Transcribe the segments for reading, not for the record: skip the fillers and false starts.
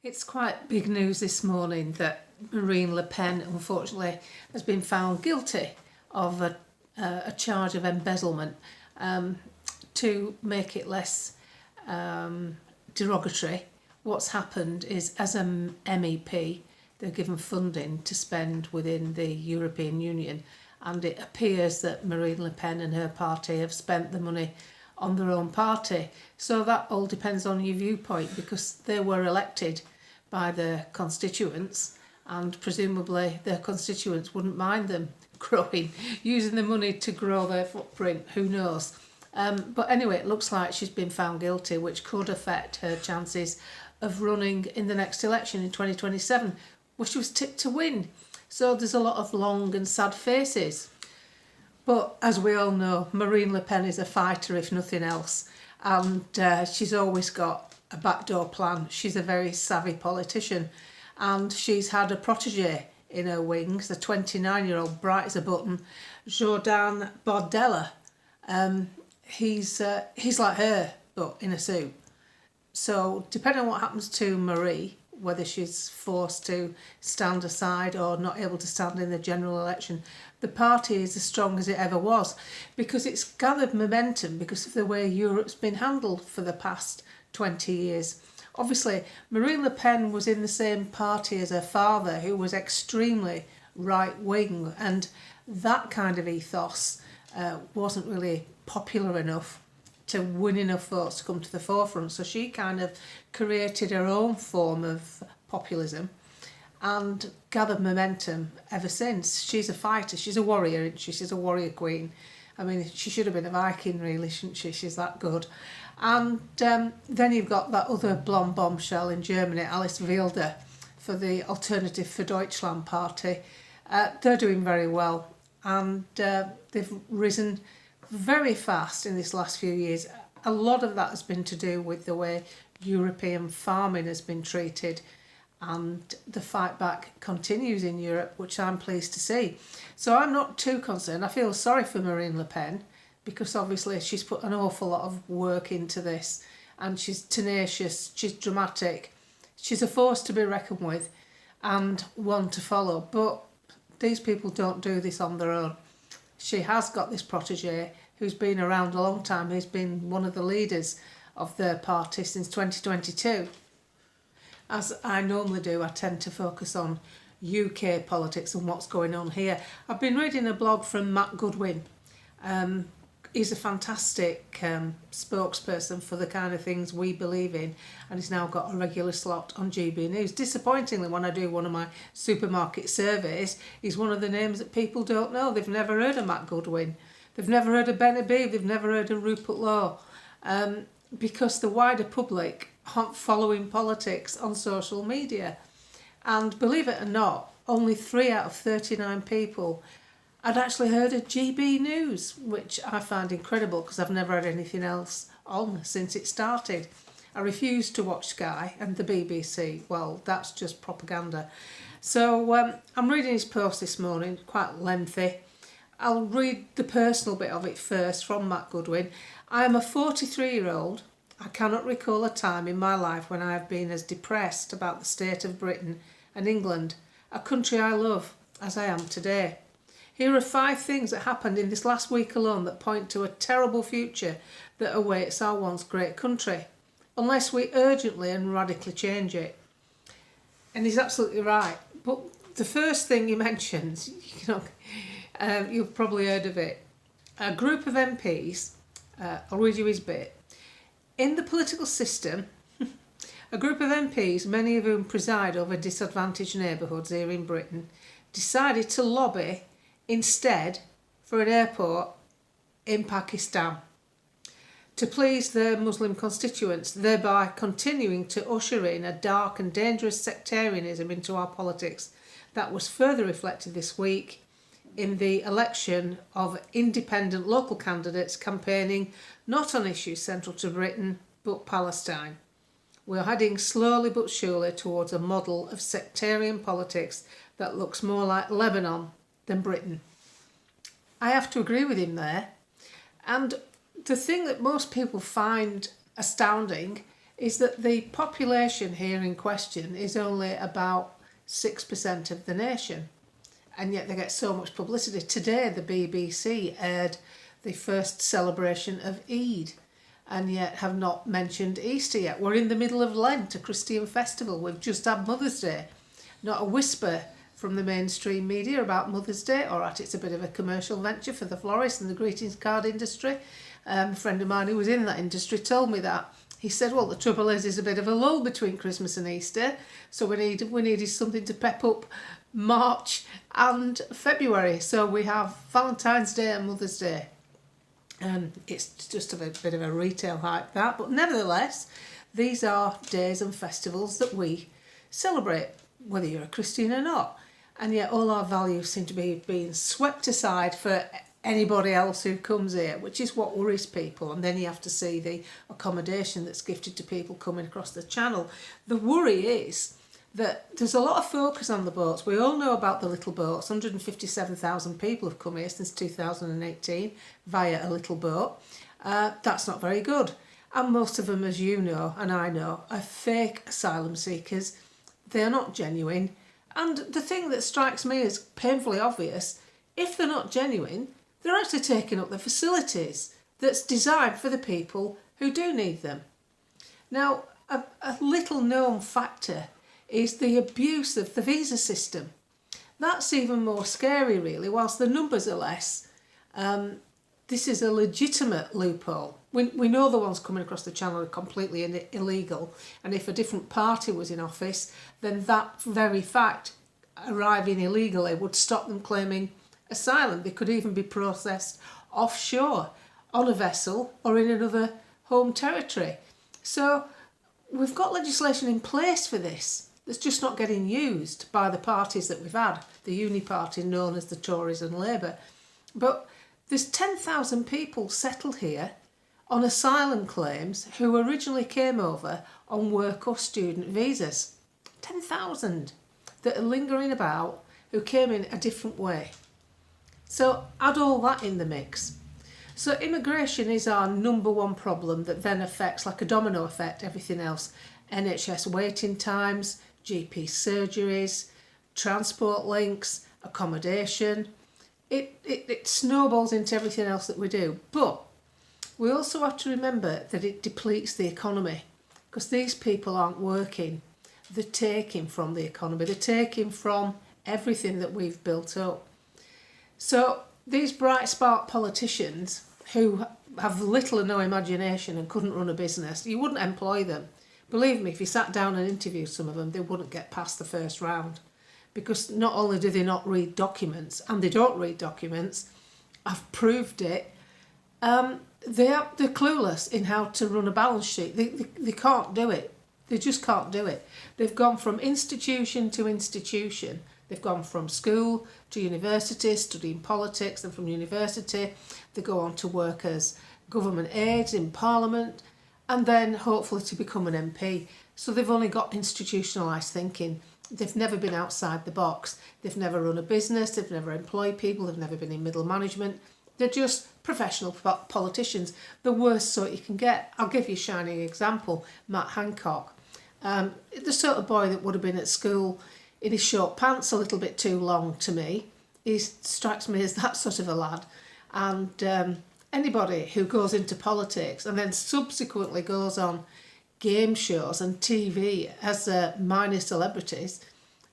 It's quite big news this morning that Marine Le Pen, unfortunately, has been found guilty of a charge of embezzlement. To make it less derogatory, what's happened is, as an MEP, they're given funding to spend within the European Union, and it appears that Marine Le Pen and her party have spent the money on their own party. So that all depends on your viewpoint, because they were elected by their constituents, and presumably their constituents wouldn't mind them using the money to grow their footprint. Who knows? But anyway, it looks like she's been found guilty, which could affect her chances of running in the next election in 2027, which she was tipped to win. So there's a lot of long and sad faces. But as we all know, Marine Le Pen is a fighter, if nothing else, and she's always got a backdoor plan. She's a very savvy politician, and she's had a protégé in her wings, a 29-year-old, bright as a button, Jordan Bardella. He's like her, but in a suit. So depending on what happens to Marie, whether she's forced to stand aside or not able to stand in the general election, the party is as strong as it ever was, because it's gathered momentum because of the way Europe's been handled for the past 20 years. Obviously, Marine Le Pen was in the same party as her father, who was extremely right-wing, and that kind of ethos wasn't really popular enough to win enough votes to come to the forefront. So she kind of created her own form of populism and gathered momentum ever since. She's a fighter, she's a warrior, isn't she? She's a warrior queen. I mean, she should have been a Viking, really, shouldn't she? She's that good. And then you've got that other blonde bombshell in Germany, Alice Wilder, for the Alternative for Deutschland party. They're doing very well, and they've risen very fast in this last few years. A lot of that has been to do with the way European farming has been treated, and the fight back continues in Europe, which I'm pleased to see. So I'm not too concerned. I feel sorry for Marine Le Pen, because obviously she's put an awful lot of work into this, and she's tenacious, she's dramatic, she's a force to be reckoned with and one to follow. But these people don't do this on their own. She has got this protégé who's been around a long time, who's been one of the leaders of their party since 2022. As I normally do, I tend to focus on UK politics and what's going on here. I've been reading a blog from Matt Goodwin. He's a fantastic spokesperson for the kind of things we believe in, and he's now got a regular slot on GB News. Disappointingly, when I do one of my supermarket surveys, he's one of the names that people don't know. They've never heard of Matt Goodwin. They've never heard of Ben Habib. They've never heard of Rupert Law, because the wider public aren't following politics on social media. And believe it or not, only 3 out of 39 people I'd actually heard of GB News, which I find incredible because I've never had anything else on since it started. I refuse to watch Sky and the BBC. Well, that's just propaganda. So I'm reading his post this morning, quite lengthy. I'll read the personal bit of it first from Matt Goodwin. I am a 43-year-old. I cannot recall a time in my life when I have been as depressed about the state of Britain and England, a country I love, as I am today. Here are 5 things that happened in this last week alone that point to a terrible future that awaits our once great country, unless we urgently and radically change it. And he's absolutely right. But the first thing he mentions, you've probably heard of it. A group of MPs, I'll read you his bit. In the political system, a group of MPs, many of whom preside over disadvantaged neighbourhoods here in Britain, decided to lobby instead for an airport in Pakistan to please their Muslim constituents, thereby continuing to usher in a dark and dangerous sectarianism into our politics. That was further reflected this week in the election of independent local candidates campaigning not on issues central to Britain but Palestine. We're heading slowly but surely towards a model of sectarian politics that looks more like Lebanon than Britain. I have to agree with him there. And the thing that most people find astounding is that the population here in question is only about 6% of the nation, and yet they get so much publicity. Today the BBC aired the first celebration of Eid, and yet have not mentioned Easter yet. We're in the middle of Lent, a Christian festival. We've just had Mother's Day. Not a whisper from the mainstream media about Mother's Day, or at it's a bit of a commercial venture for the florist and the greetings card industry. A friend of mine who was in that industry told me that. He said, well, the trouble is there's a bit of a lull between Christmas and Easter, so we needed something to pep up March and February. So we have Valentine's Day and Mother's Day. It's just a bit of a retail hype, that, but nevertheless, these are days and festivals that we celebrate, whether you're a Christian or not. And yet all our values seem to be being swept aside for anybody else who comes here, which is what worries people. And then you have to see the accommodation that's gifted to people coming across the channel. The worry is that there's a lot of focus on the boats. We all know about the little boats. 157,000 people have come here since 2018 via a little boat. That's not very good. And most of them, as you know and I know, are fake asylum seekers. They're not genuine. And the thing that strikes me as painfully obvious, if they're not genuine, they're actually taking up the facilities that's designed for the people who do need them. Now, a little known factor is the abuse of the visa system. That's even more scary, really. Whilst the numbers are less, this is a legitimate loophole. We know the ones coming across the channel are completely illegal, and if a different party was in office, then that very fact, arriving illegally, would stop them claiming asylum. They could even be processed offshore on a vessel or in another home territory. So we've got legislation in place for this that's just not getting used by the parties that we've had, the uni party known as the Tories and Labour. But there's 10,000 people settled here on asylum claims who originally came over on work or student visas. 10,000 that are lingering about who came in a different way. So add all that in the mix. So immigration is our number one problem that then affects, like a domino effect, everything else. NHS waiting times, GP surgeries, transport links, accommodation. It snowballs into everything else that we do. But we also have to remember that it depletes the economy, because these people aren't working. They're taking from the economy. They're taking from everything that we've built up. So these bright spark politicians who have little or no imagination and couldn't run a business, you wouldn't employ them. Believe me, if you sat down and interviewed some of them, they wouldn't get past the first round, because not only do they not read documents, and they don't read documents, I've proved it, they're clueless in how to run a balance sheet. They can't do it. They just can't do it. They've gone from institution to institution. They've gone from school to university, studying politics, and from university they go on to work as government aides in Parliament, and then hopefully to become an MP. So they've only got institutionalised thinking. They've never been outside the box. They've never run a business. They've never employed people. They've never been in middle management. They're just professional politicians, the worst sort you can get. I'll give you a shining example, Matt Hancock. The sort of boy that would have been at school in his short pants a little bit too long to me. He strikes me as that sort of a lad. And anybody who goes into politics and then subsequently goes on game shows and TV as minor celebrities,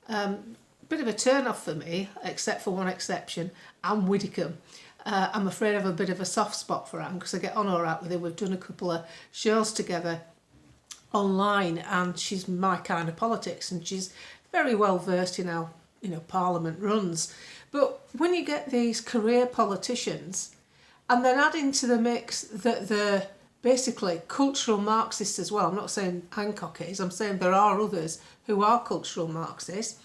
bit of a turn off for me, except for one exception, Anne Widdecombe. I'm afraid I have a bit of a soft spot for Anne because I get on all right with her. We've done a couple of shows together online, and she's my kind of politics, and she's very well versed in how Parliament runs. But when you get these career politicians and then add into the mix that they're basically cultural Marxists as well, I'm not saying Hancock is, I'm saying there are others who are cultural Marxists,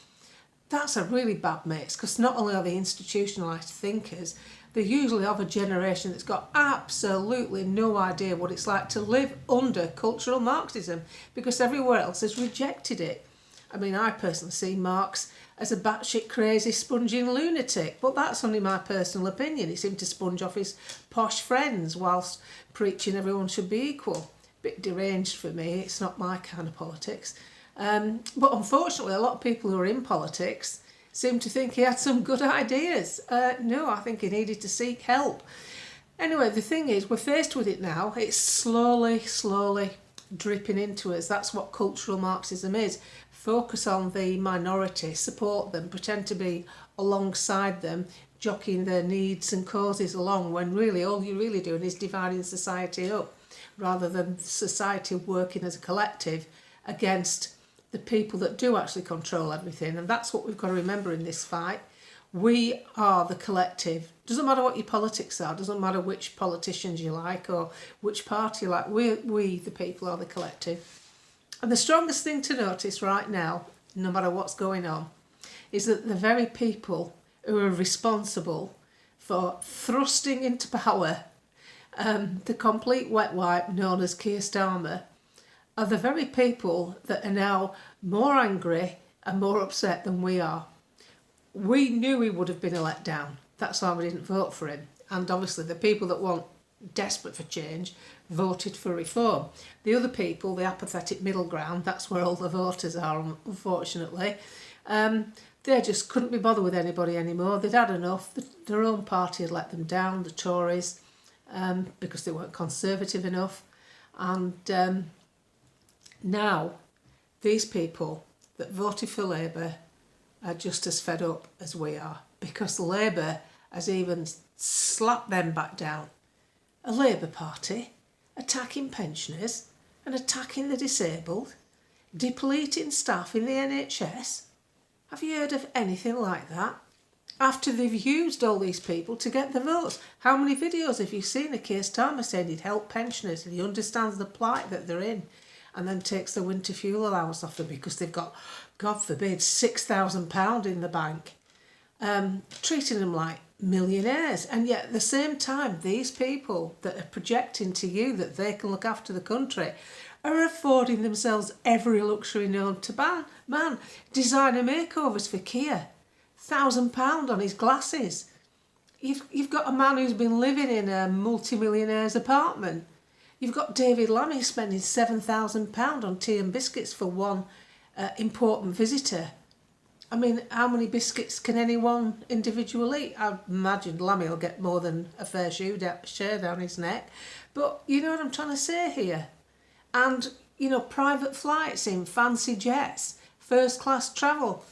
that's a really bad mix, because not only are they institutionalised thinkers, they're usually of a generation that's got absolutely no idea what it's like to live under cultural Marxism, because everywhere else has rejected it. I mean, I personally see Marx as a batshit crazy sponging lunatic, but that's only my personal opinion. He seemed to sponge off his posh friends whilst preaching everyone should be equal. bit deranged for me. It's not my kind of politics. But unfortunately, a lot of people who are in politics seem to think he had some good ideas. No, I think he needed to seek help. Anyway, the thing is, we're faced with it now. It's slowly dripping into us. That's what cultural Marxism is. Focus on the minority, support them, pretend to be alongside them, jockeying their needs and causes along, when really all you're really doing is dividing society up, rather than society working as a collective against the people that do actually control everything. And that's what we've got to remember in this fight. We are the collective. Doesn't matter what your politics are, doesn't matter which politicians you like or which party you like. We the people, are the collective. And the strongest thing to notice right now, no matter what's going on, is that the very people who are responsible for thrusting into power the complete wet wipe known as Keir Starmer are the very people that are now more angry and more upset than we are. We knew he would have been a letdown. That's why we didn't vote for him. And obviously the people that want desperate for change voted for reform. The other people, the apathetic middle ground, that's where all the voters are, unfortunately. They just couldn't be bothered with anybody anymore. They'd had enough. Their own party had let them down, the Tories, because they weren't conservative enough. And now these people that voted for Labour are just as fed up as we are, because Labour has even slapped them back down. A Labour Party attacking pensioners and attacking the disabled, depleting staff in the NHS. Have you heard of anything like that? After they've used all these people to get the votes. How many videos have you seen of Keir Starmer saying he'd help pensioners and he understands the plight that they're in, and then takes the winter fuel allowance off them because they've got, God forbid, £6,000 in the bank, treating them like millionaires. And yet at the same time, these people that are projecting to you that they can look after the country are affording themselves every luxury known to man. Designer makeovers for Keir, £1,000 on his glasses. You've got a man who's been living in a multi-millionaire's apartment. You've got David Lammy spending £7,000 on tea and biscuits for one important visitor. I mean, how many biscuits can any one individual eat? I imagine Lammy will get more than a fair share down his neck. But you know what I'm trying to say here? And, you know, private flights in fancy jets, first-class travel.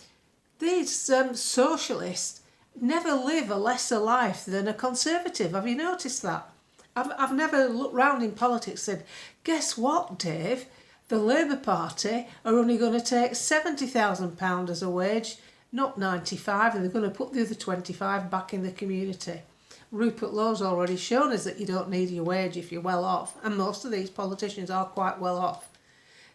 These socialists never live a lesser life than a conservative. Have you noticed that? I've never looked round in politics and said, guess what, Dave? The Labour Party are only going to take £70,000 as a wage, not 95, and they're going to put the other 25 back in the community. Rupert Lowe's already shown us that you don't need your wage if you're well off, and most of these politicians are quite well off.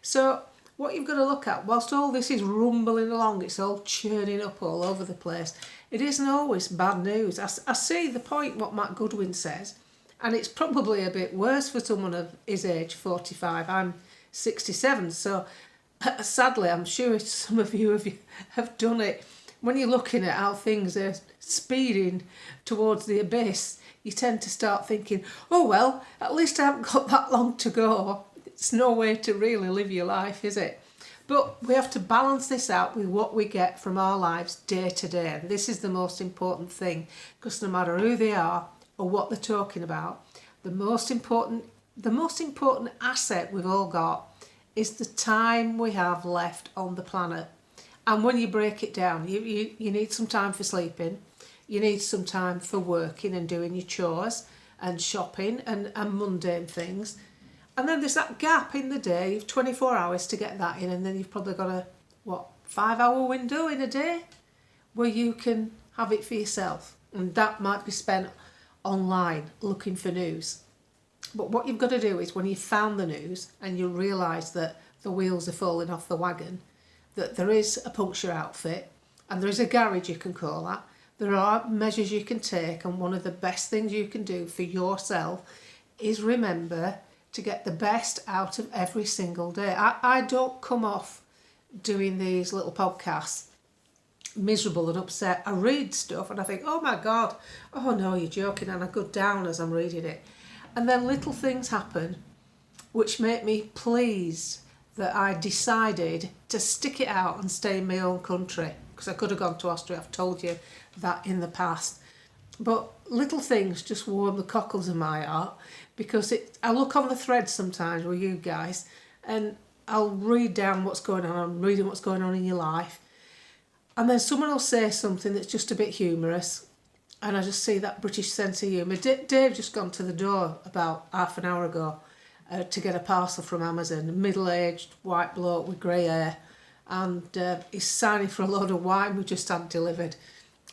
So what you've got to look at, whilst all this is rumbling along, it's all churning up all over the place, it isn't always bad news. I see the point what Matt Goodwin says, and it's probably a bit worse for someone of his age, 45. I'm 67, so sadly I'm sure some of you have done it. When you're looking at how things are speeding towards the abyss, you tend to start thinking, oh well, at least I haven't got that long to go. It's no way to really live your life, is it? But we have to balance this out with what we get from our lives day to day. And this is the most important thing, because no matter who they are or what they're talking about, the most important asset we've all got is the time we have left on the planet. And when you break it down, you need some time for sleeping, you need some time for working and doing your chores and shopping and mundane things. And then there's that gap in the day, you've 24 hours to get that in, and then you've probably got a, 5-hour window in a day where you can have it for yourself. And that might be spent online looking for news. But what you've got to do is, when you've found the news and you realise that the wheels are falling off the wagon, that there is a puncture outfit and there is a garage you can call at, there are measures you can take, and one of the best things you can do for yourself is remember to get the best out of every single day. I don't come off doing these little podcasts miserable and upset. I read stuff and I think, oh my God, oh no, you're joking, and I go down as I'm reading it. And then little things happen which made me pleased that I decided to stick it out and stay in my own country, because I could have gone to Austria. I've told you that in the past. But little things just warm the cockles of my heart, because I look on the thread sometimes with you guys and I'll read down what's going on. I'm reading what's going on in your life. And then someone will say something that's just a bit humorous. And I just see that British sense of humour. Dave just gone to the door about half an hour ago to get a parcel from Amazon. A middle-aged white bloke with grey hair. And he's signing for a load of wine we just had delivered.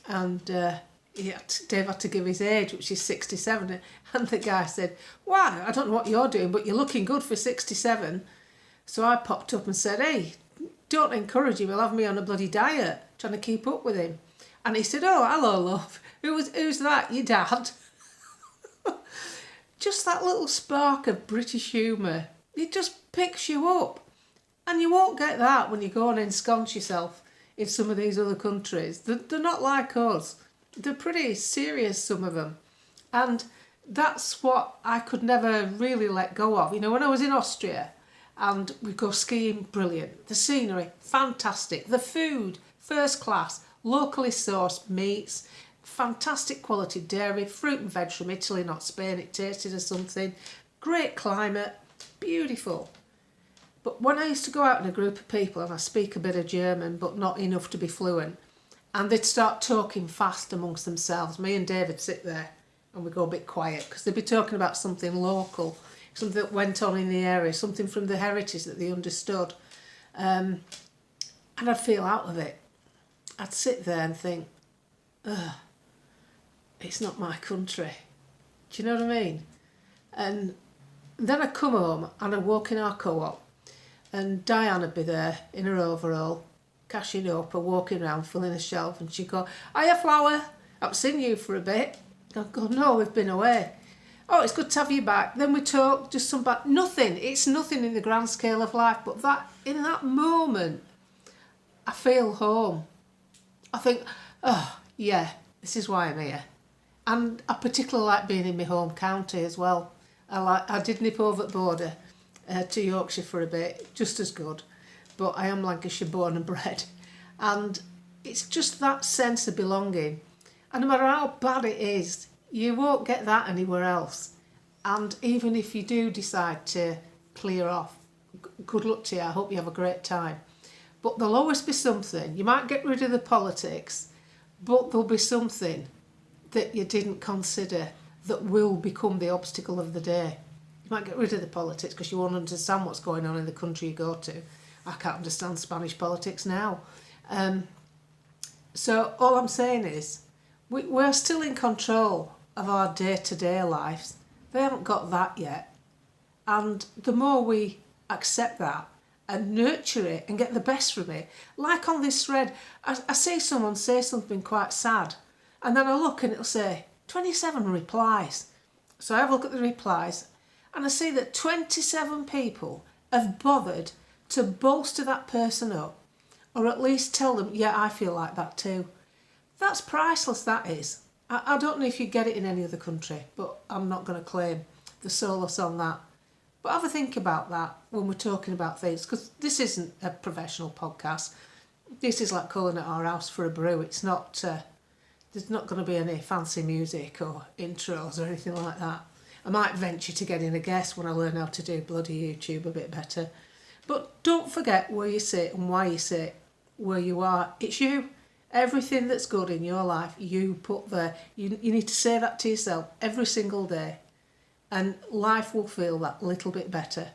And Dave had to give his age, which is 67. And the guy said, "Why, I don't know what you're doing, but you're looking good for 67. So I popped up and said, "Hey, don't encourage him. He'll have me on a bloody diet, trying to keep up with him." And he said, "Oh, hello, love. Who's that? Your dad?" Just that little spark of British humour. It just picks you up. And you won't get that when you go and ensconce yourself in some of these other countries. They're not like us. They're pretty serious, some of them. And that's what I could never really let go of. You know, when I was in Austria and we go skiing, brilliant. The scenery, fantastic. The food, first class. Locally sourced meats, fantastic quality dairy, fruit and veg from Italy, not Spain. It tasted of something. Great climate, beautiful. But when I used to go out in a group of people, and I speak a bit of German, but not enough to be fluent, and they'd start talking fast amongst themselves, me and David sit there and we go a bit quiet, because they'd be talking about something local, something that went on in the area, something from the heritage that they understood. And I'd feel out of it. I'd sit there and think, ugh, it's not my country. Do you know what I mean? And then I'd come home and I'd walk in our co-op and Diane would be there in her overall, cashing up or walking around filling a shelf, and she'd go, "Hiya, Flower, I haven't seen you for a bit." I'd go, "No, we've been away." "Oh, it's good to have you back." Then we talk, just some back, nothing. It's nothing in the grand scale of life, but that in that moment, I feel home. I think, oh, yeah, this is why I'm here. And I particularly like being in my home county as well. I did nip over the border to Yorkshire for a bit, just as good. But I am Lancashire born and bred. And it's just that sense of belonging. And no matter how bad it is, you won't get that anywhere else. And even if you do decide to clear off, good luck to you. I hope you have a great time. But there'll always be something. You might get rid of the politics, but there'll be something that you didn't consider that will become the obstacle of the day. You might get rid of the politics because you won't understand what's going on in the country you go to. I can't understand Spanish politics now. So all I'm saying is we're still in control of our day-to-day lives. They haven't got that yet. And the more we accept that and nurture it and get the best from it, like on this thread, I see someone say something quite sad, and then I look and it'll say 27 replies. So I have a look at the replies and I see that 27 people have bothered to bolster that person up, or at least tell them, yeah, I feel like that too. That's priceless, that is. I don't know if you get it in any other country, but I'm not going to claim the solace on that. But have a think about that when we're talking about things, because this isn't a professional podcast. This is like calling at our house for a brew. It's not, there's not going to be any fancy music or intros or anything like that. I might venture to get in a guest when I learn how to do bloody YouTube a bit better. But don't forget where you sit and why you sit where you are. It's you. Everything that's good in your life, you put there. You need to say that to yourself every single day. And life will feel that little bit better.